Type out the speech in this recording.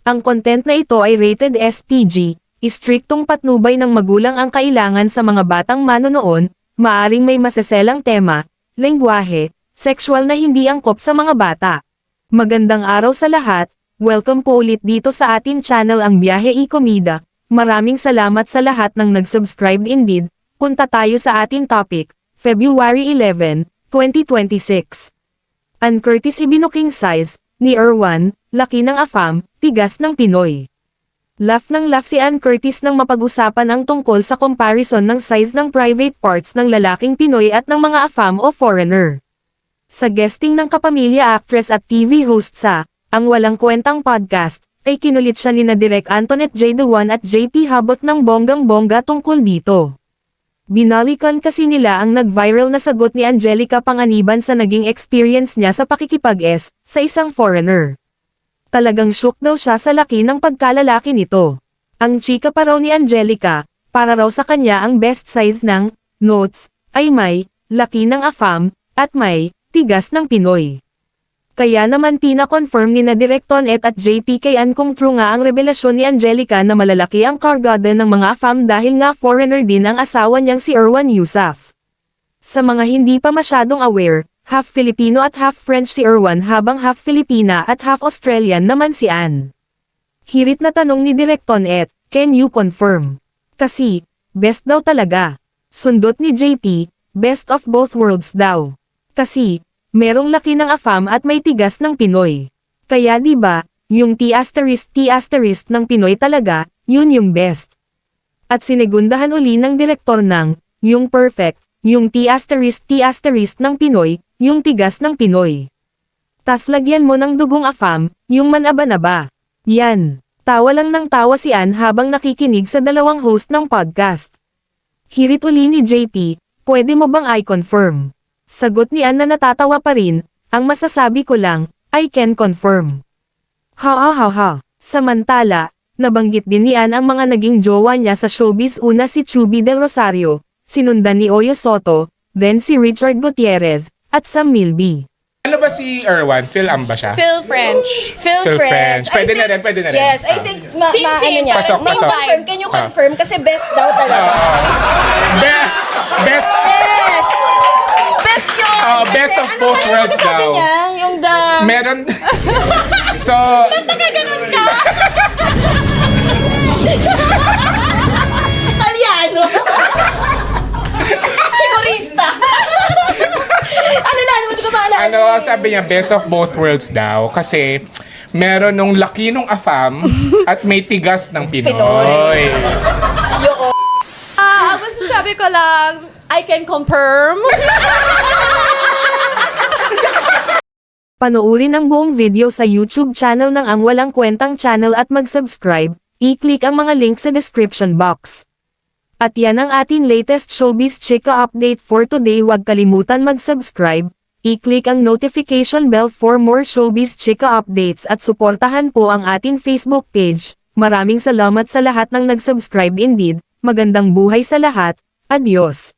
Ang content na ito ay rated SPG, istriktong patnubay ng magulang ang kailangan sa mga batang manonood, maaring may maseselang tema, lengguwahe, sexual na hindi angkop sa mga bata. Magandang araw sa lahat, welcome po ulit dito sa atin channel ang Biyahe y Komida. Maraming salamat sa lahat ng nag-subscribe indeed. Punta tayo sa ating topic, February 11, 2026. Ann Curtis ibinuking size, ni Erwan, laki ng AFAM, tigas ng Pinoy. Laugh ng laugh si Ann Curtis nang mapag-usapan ang tungkol sa comparison ng size ng private parts ng lalaking Pinoy at ng mga AFAM o foreigner. Sa guesting ng kapamilya actress at TV host sa Ang Walang Kwentang Podcast, ay kinulit siya nina Direk Antoinette J. Dewan at JP Habot ng bonggang-bongga tungkol dito. Binalikan kasi nila ang nag-viral na sagot ni Angelica Panganiban sa naging experience niya sa pakikipag-es sa isang foreigner. Talagang shook daw siya sa laki ng pagkalalaki nito. Ang chika pa raw ni Angelica, para raw sa kanya ang best size ng notes ay may laki ng AFAM at may tigas ng Pinoy. Kaya naman pina-confirm ni na Direk Tonette at JP kay Ann kung true nga ang revelasyon ni Angelica na malalaki ang kargada ng mga AFAM dahil nga foreigner din ang asawa niyang si Erwan Yusaf. Sa mga hindi pa masyadong aware, half Filipino at half French si Erwan habang half Filipina at half Australian naman si Ann. Hirit na tanong ni Direk Tonette, can you confirm? Kasi, best daw talaga. Sundot ni JP, best of both worlds daw. Kasi, merong laki ng AFAM at may tigas ng Pinoy. Kaya 'di ba, yung T** ng Pinoy talaga, yun yung best. At sinigundahan uli ng direktor ng, yung perfect, yung T** ng Pinoy, yung tigas ng Pinoy. Tas lagyan mo ng dugong AFAM, yung manaba-naba. Yan. Tawa lang ng tawa si Ann habang nakikinig sa dalawang host ng podcast. Hirit uli ni JP, pwede mo bang i-confirm? Sagot ni Ann na natatawa pa rin, ang masasabi ko lang, I can confirm. Ha. Samantala, nabanggit din ni Ann ang mga naging jowa niya sa showbiz, una si Chubby Del Rosario, sinundan ni Oyo Soto, then si Richard Gutierrez, at Sam Milby. Ano ba si Erwan? Phil-am ba siya? Phil French. Phil French. Pwede na rin. Yes, I think Same. ano niya. Pasok. Confirm. Can you confirm? Kasi best daw talaga. Best Best yun! best of both worlds sabi daw. niya, yung the... Meron. So, Nakaganon ka! Italiano! Sigurista! Ano na, hindi ko maalala. sabi niya, best of both worlds daw. Kasi, meron nung laki nung AFAM at may tigas ng Pinoy. Ang masasabi ko lang, I can confirm. Panoorin ang buong video sa YouTube channel ng Ang Walang Kwentang Channel at mag-subscribe, i-click ang mga link sa description box. At yan ang ating latest showbiz chika update for today. Huwag kalimutan mag-subscribe, i-click ang notification bell for more showbiz chika updates at suportahan po ang ating Facebook page. Maraming salamat sa lahat ng nag-subscribe indeed, magandang buhay sa lahat, adios.